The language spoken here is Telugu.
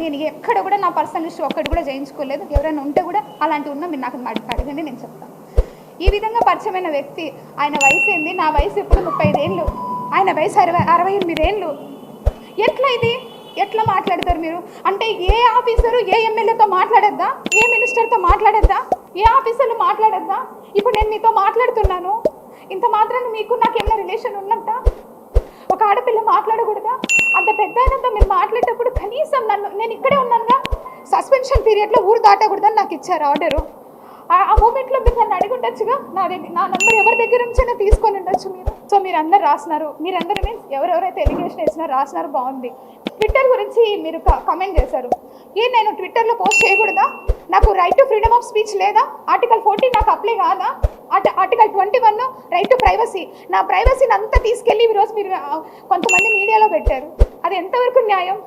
నేను ఎక్కడ కూడా నా పర్సనల్ ఇష్యూ ఒక్కటి కూడా చేయించుకోలేదు. ఎవరైనా ఉంటే కూడా అలాంటివి ఉన్నా మీరు నాకు అడగండి, నేను చెప్తాను. ఈ విధంగా పరిచయమైన వ్యక్తి, ఆయన వయసు ఏంది, నా వయసు ఇప్పుడు 35 ఏళ్ళు, ఆయన వయసు 68 ఏళ్ళు. ఎట్లా ఇది, ఎట్లా మాట్లాడతారు మీరు? అంటే ఏ ఆఫీసరు ఏ ఎమ్మెల్యేతో మాట్లాడద్దా, ఏ మినిస్టర్తో మాట్లాడద్దా, ఏ ఆఫీసర్లు మాట్లాడద్దా? ఇప్పుడు నేను మీతో మాట్లాడుతున్నాను, ఇంత మాత్రాన్ని మీకు నాకేమైనా రిలేషన్ ఉన్నట్ట? ఒక ఆడపిల్ల మాట్లాడకూడదా? అంత పెద్ద అయినంత మీరు మాట్లాడేటప్పుడు కనీసం నేను ఇక్కడే ఉన్నానుగా, సస్పెన్షన్ పీరియడ్లో ఊరు దాటకూడదని నాకు ఇచ్చారు ఆర్డరు. ఆ మూమెంట్లో మీరు నన్ను అడిగి ఉండొచ్చుగా, నా నంబర్ ఎవరి దగ్గర నుంచైనా తీసుకొని ఉండొచ్చు మీరు. సో మీరు అందరు రాసినారు, మీరందరూ మీన్స్ ఎవరెవరైతే ఎలిగేషన్ వేసినారో రాసినారు, బాగుంది. ట్విట్టర్ గురించి మీరు కామెంట్ చేశారు. నేను ట్విట్టర్లో పోస్ట్ చేయకూడదా? నాకు right to freedom of speech లేదా? ఆర్టికల్ 14 నాకు అప్లై కాదా? ఆర్టికల్ 21 రైట్ టు ప్రైవసీ, నా ప్రైవసీని అంతా తీసుకెళ్ళి ఈరోజు మీరు కొంతమంది మీడియాలో పెట్టారు. అది ఎంతవరకు న్యాయం?